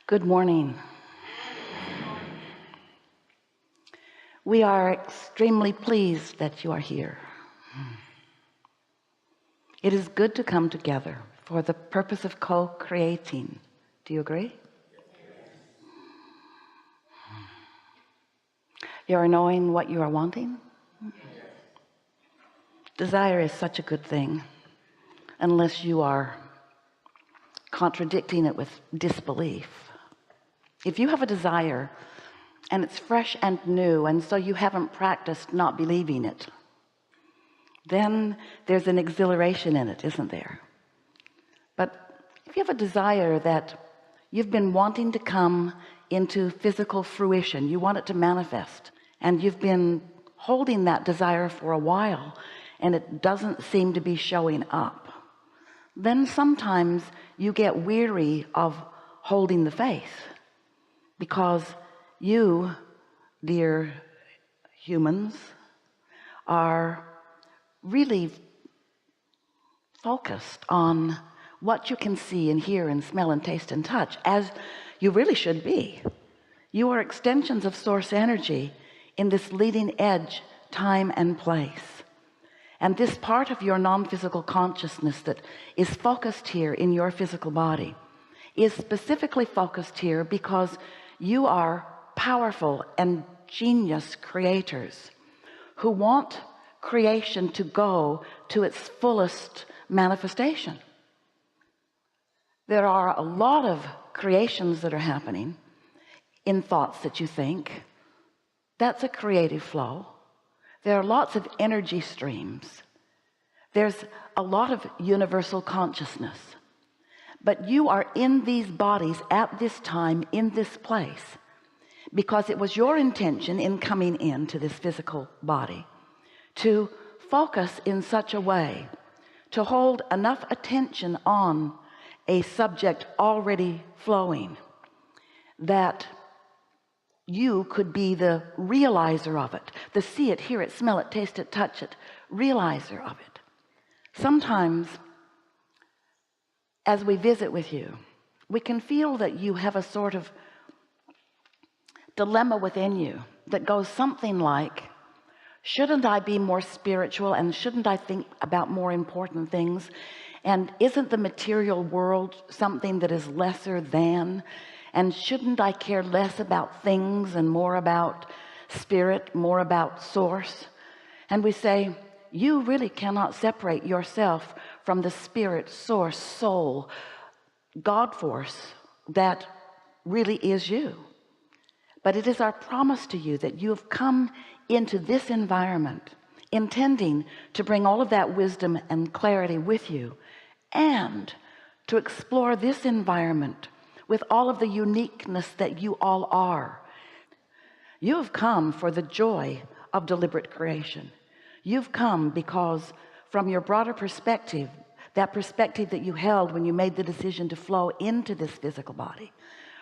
Good morning. We are extremely pleased that you are here. It is good to come together for the purpose of co-creating. Do you agree? You are knowing what you are wanting. Desire is such a good thing unless you are contradicting it with disbelief. If you have a desire and it's fresh and new, and so you haven't practiced not believing it, then there's an exhilaration in it, isn't there? But if you have a desire that you've been wanting to come into physical fruition, you want it to manifest, and you've been holding that desire for a while and it doesn't seem to be showing up, then sometimes you get weary of holding the faith, because you, dear humans, are really focused on what you can see and hear and smell and taste and touch, as you really should be. You are extensions of source energy in this leading edge time and place, and this part of your non-physical consciousness that is focused here in your physical body is specifically focused here because you are powerful and genius creators who want creation to go to its fullest manifestation. There are a lot of creations that are happening in thoughts that you think. That's a creative flow. There are lots of energy streams. There's a lot of universal consciousness. But you are in these bodies at this time, in this place, because it was your intention in coming into this physical body to focus in such a way, to hold enough attention on a subject already flowing, that you could be the realizer of it, the see it, hear it, smell it, taste it, touch it, realizer of it. Sometimes as we visit with you, we can feel that you have a sort of dilemma within you that goes something like, shouldn't I be more spiritual, and shouldn't I think about more important things, and isn't the material world something that is lesser than, and shouldn't I care less about things and more about spirit, more about source? And we say, you really cannot separate yourself from the spirit, source, soul, God force that really is you. But it is our promise to you that you have come into this environment intending to bring all of that wisdom and clarity with you, and to explore this environment with all of the uniqueness that you all are. You have come for the joy of deliberate creation. You've come because from your broader perspective, that perspective that you held when you made the decision to flow into this physical body,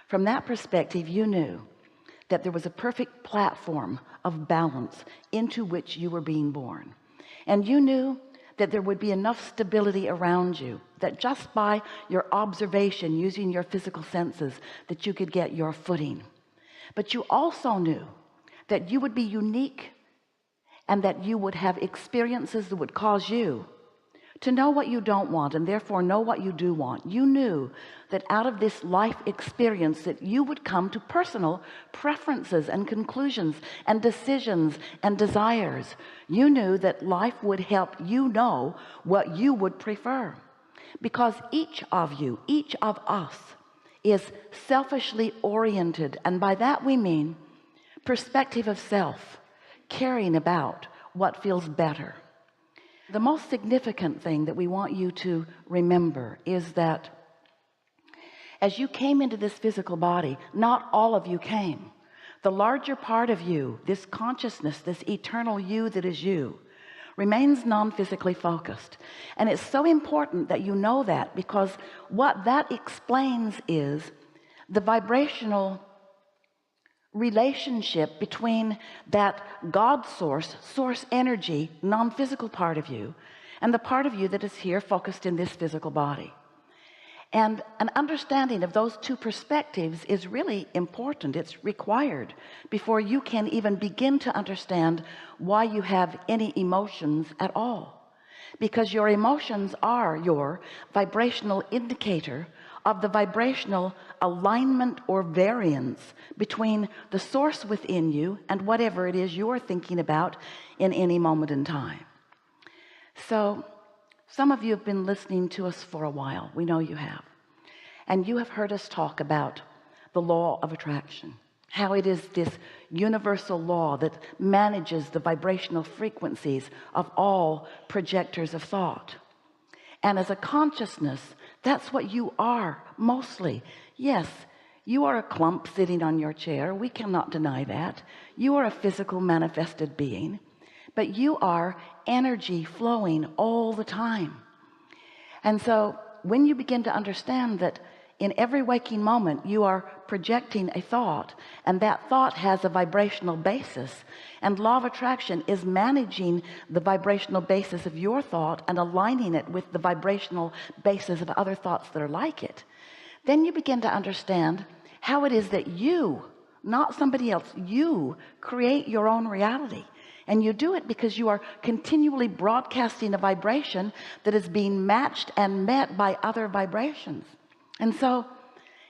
from that perspective you knew that there was a perfect platform of balance into which you were being born, and you knew that there would be enough stability around you that just by your observation, using your physical senses, that you could get your footing. But you also knew that you would be unique, and that you would have experiences that would cause you to know what you don't want, and therefore know what you do want. You knew that out of this life experience that you would come to personal preferences and conclusions and decisions and desires. You knew that life would help you know what you would prefer, because each of you, each of us, is selfishly oriented, and by that we mean perspective of self, caring about what feels better. The most significant thing that we want you to remember is that as you came into this physical body, not all of you came. The larger part of you, this consciousness, this eternal you that is you, remains non-physically focused. And it's so important that you know that, because what that explains is the vibrational relationship between that God source energy, non-physical part of you, and the part of you that is here focused in this physical body. And an understanding of those two perspectives is really important. It's required before you can even begin to understand why you have any emotions at all, because your emotions are your vibrational indicator of the vibrational alignment or variance between the source within you and whatever it is you're thinking about in any moment in time. So some of you have been listening to us for a while. We know you have. And you have heard us talk about the law of attraction, how it is this universal law that manages the vibrational frequencies of all projectors of thought. And as a consciousness, that's what you are mostly. Yes, you are a clump sitting on your chair. We cannot deny that. You are a physical manifested being, but you are energy flowing all the time. And so when you begin to understand that in every waking moment you are projecting a thought, and that thought has a vibrational basis, and law of attraction is managing the vibrational basis of your thought and aligning it with the vibrational basis of other thoughts that are like it, then you begin to understand how it is that you, not somebody else, you create your own reality. And you do it because you are continually broadcasting a vibration that is being matched and met by other vibrations. And so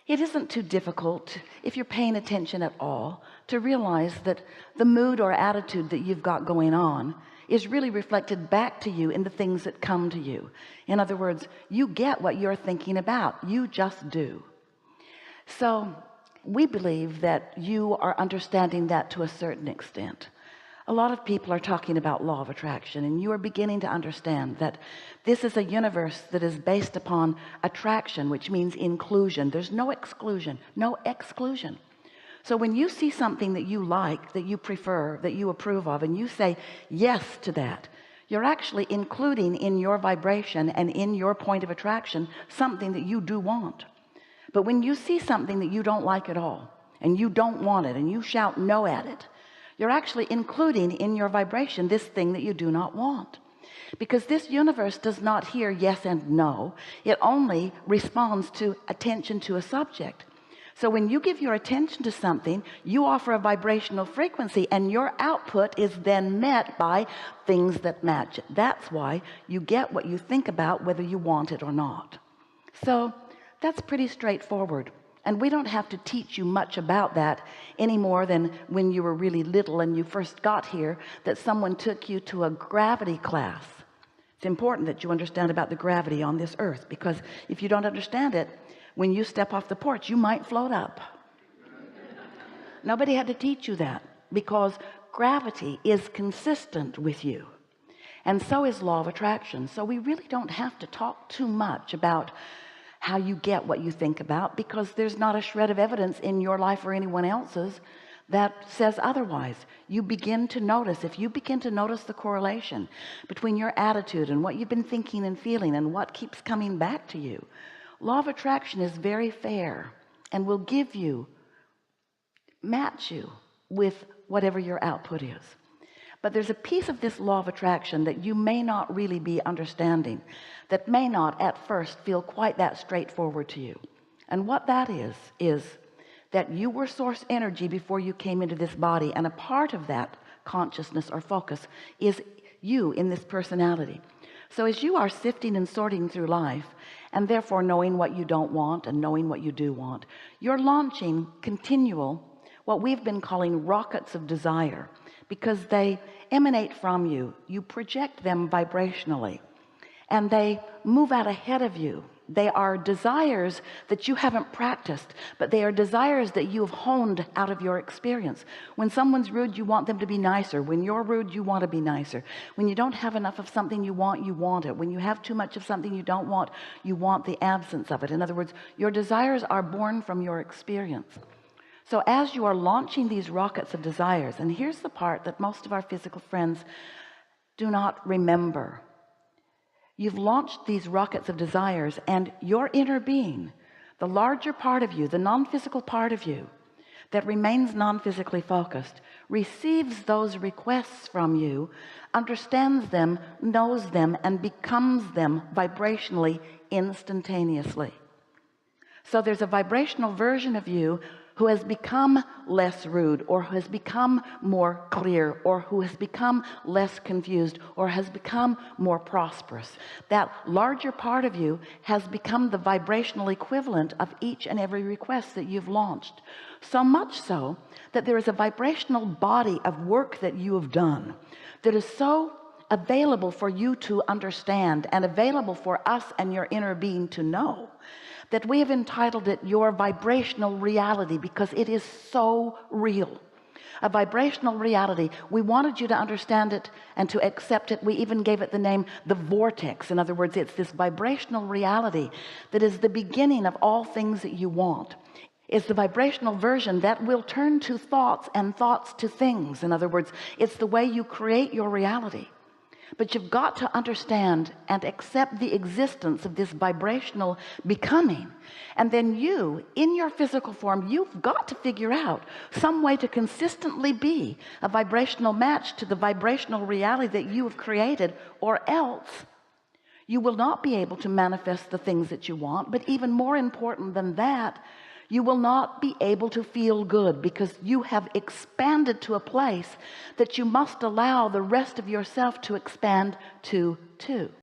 it isn't too difficult, if you're paying attention at all, to realize that the mood or attitude that you've got going on is really reflected back to you in the things that come to you. In other words, you get what you're thinking about. You just do. So we believe that you are understanding that to a certain extent. A lot of people are talking about law of attraction, and you are beginning to understand that this is a universe that is based upon attraction, which means inclusion. There's no exclusion, no exclusion. So when you see something that you like, that you prefer, that you approve of, and you say yes to that, you're actually including in your vibration and in your point of attraction something that you do want. But when you see something that you don't like at all, and you don't want it, and you shout no at it, you're actually including in your vibration this thing that you do not want, because this universe does not hear yes and no. It only responds to attention to a subject. So when you give your attention to something, you offer a vibrational frequency, and your output is then met by things that match it. That's why you get what you think about, whether you want it or not. So that's pretty straightforward. And we don't have to teach you much about that any more than when you were really little and you first got here, that someone took you to a gravity class. It's important that you understand about the gravity on this earth, because if you don't understand it, when you step off the porch, you might float up. Nobody had to teach you that, because gravity is consistent with you, and so is law of attraction. So we really don't have to talk too much about how you get what you think about, because there's not a shred of evidence in your life or anyone else's that says otherwise. You begin to notice, if you begin to notice the correlation between your attitude and what you've been thinking and feeling and what keeps coming back to you, law of attraction is very fair and will give you, match you with whatever your output is. But there's a piece of this law of attraction that you may not really be understanding, that may not at first feel quite that straightforward to you. And what that is that you were source energy before you came into this body, and a part of that consciousness or focus is you in this personality. So as you are sifting and sorting through life, and therefore knowing what you don't want and knowing what you do want, you're launching continual, what we've been calling rockets of desire, because they emanate from you. You project them vibrationally, and they move out ahead of you. They are desires that you haven't practiced, but they are desires that you have honed out of your experience. When someone's rude, you want them to be nicer. When you're rude, you want to be nicer. When you don't have enough of something you want it. When you have too much of something you don't want, you want the absence of it. In other words, your desires are born from your experience. So as you are launching these rockets of desires, and here's the part that most of our physical friends do not remember. You've launched these rockets of desires, and your inner being, the larger part of you, the non-physical part of you that remains non-physically focused, receives those requests from you, understands them, knows them, and becomes them vibrationally instantaneously. So there's a vibrational version of you who has become less rude, or who has become more clear, or who has become less confused, or has become more prosperous. That larger part of you has become the vibrational equivalent of each and every request that you've launched, so much so that there is a vibrational body of work that you have done that is so available for you to understand, and available for us and your inner being to know, that we have entitled it your vibrational reality, because it is so real. A vibrational reality. We wanted you to understand it and to accept it. We even gave it the name the vortex. In other words, it's this vibrational reality that is the beginning of all things that you want. It's the vibrational version that will turn to thoughts, and thoughts to things. In other words, it's the way you create your reality. But you've got to understand and accept the existence of this vibrational becoming, and then you, in your physical form, you've got to figure out some way to consistently be a vibrational match to the vibrational reality that you have created, or else you will not be able to manifest the things that you want. But even more important than that, you will not be able to feel good, because you have expanded to a place that you must allow the rest of yourself to expand to too.